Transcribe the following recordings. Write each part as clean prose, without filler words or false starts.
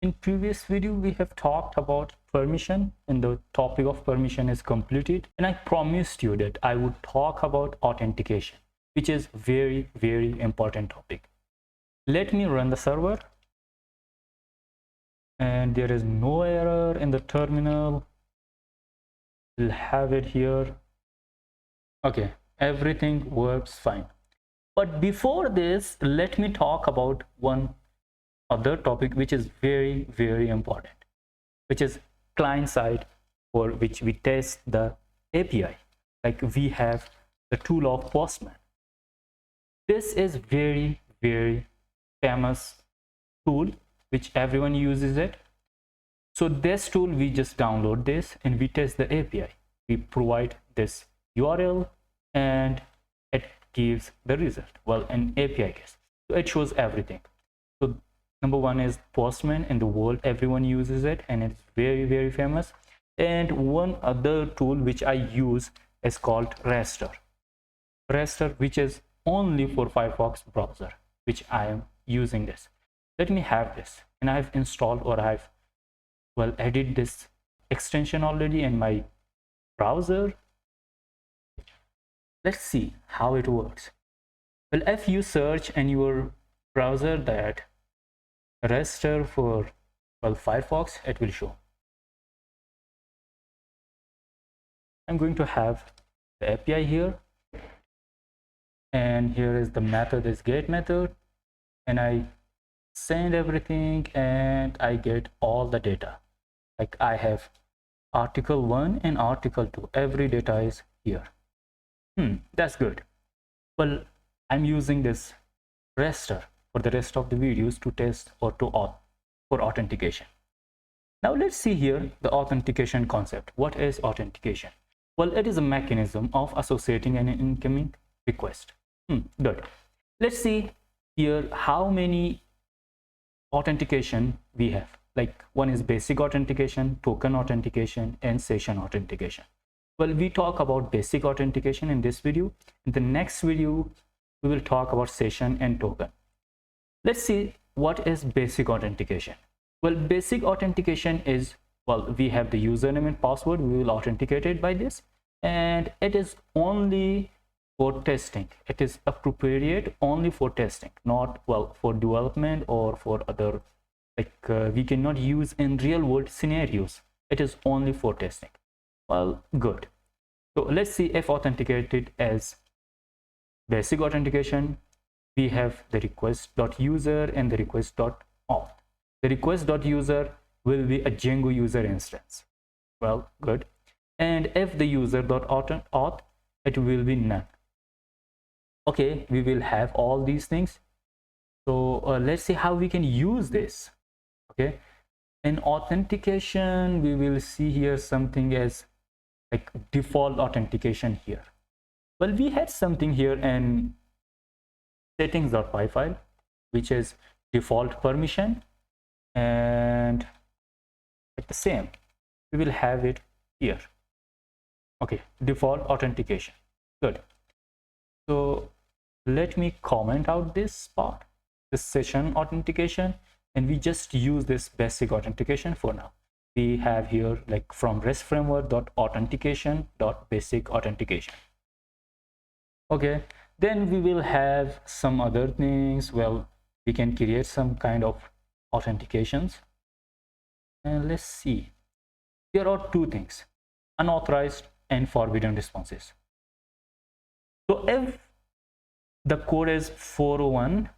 In previous video, we have talked about permission and the topic of permission is completed. And I promised you that I would talk about authentication, which is very, very important topic. Let me run the server. And there is no error in the terminal. We'll have it here. Okay, everything works fine. But before this, let me talk about one other topic which is very, very important, which is client side, for which we test the API. Like we have the tool of Postman. This is very, very famous tool which everyone uses it. So this tool, we just download this and we test the API. We provide this URL and it gives the result. Well, an API case. So it shows everything. So number one is Postman in the world, everyone uses it and it's very, very famous. And one other tool which I use is called Raster, which is only for Firefox browser, which I am using this. Let me have this, and I've installed, or I've added this extension already in my browser. Let's see how it works. Well, if you search in your browser that Raster for Firefox, it will show. I'm going to have the API here, and here is the method, is get method, and I send everything and I get all the data. Like I have article 1 and article 2, every data is here. That's good. Well, I'm using this Raster for the rest of the videos to test or for authentication. Now let's see here the authentication concept. What is authentication? Well, it is a mechanism of associating an incoming request. Good. Let's see here how many authentication we have. Like one is basic authentication, token authentication, and session authentication. Well, we talk about basic authentication in this video. In the next video, we will talk about session and token. Let's see what is basic authentication. Well, basic authentication is, we have the username and password. We will authenticate it by this, and it is only for testing. It is appropriate only for testing, not for development or for other, we cannot use in real world scenarios. It is only for testing. Well, good. So let's see if authenticated as basic authentication. We have the request.user and the request.auth. The request.user will be a Django user instance. Well, good. And if the user.auth, it will be none. Okay, we will have all these things. So let's see how we can use this. Okay, in authentication, we will see here something as like default authentication here. Well, we had something here in settings.py file, which is default permission, and like the same, we will have it here. Okay, default authentication. Good. So let me comment out this part, this session authentication, and we just use this basic authentication for now. We have here like from REST framework.authentication.basic authentication. Okay, then we will have some other things. Well, we can create some kind of authentications, and let's see. There are two things: unauthorized and forbidden responses. So if the code is 401,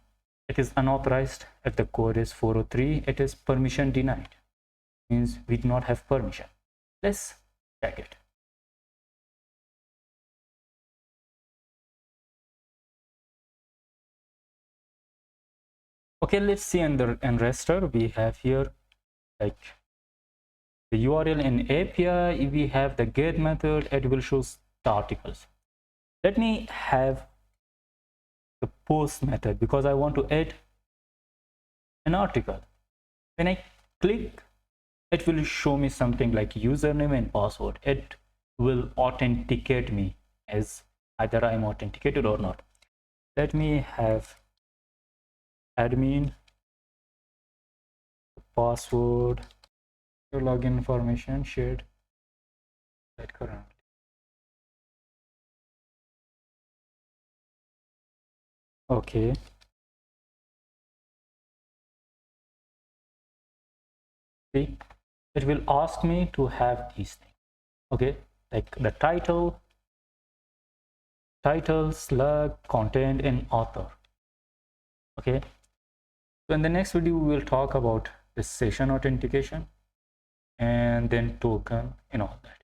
it is unauthorized. If the code is 403, it is permission denied. Means we do not have permission. Let's check it. Okay, let's see in Raster, we have here like the URL in API. We have the get method. It will show the articles. Let me have the post method because I want to add an article. When I click, it will show me something like username and password. It will authenticate me as either I'm authenticated or not. Let me have admin password, your login information shared that currently. Okay. See, it will ask me to have these things. Okay, like the title, slug, content, and author. Okay, so in the next video we will talk about the session authentication and then token and all that.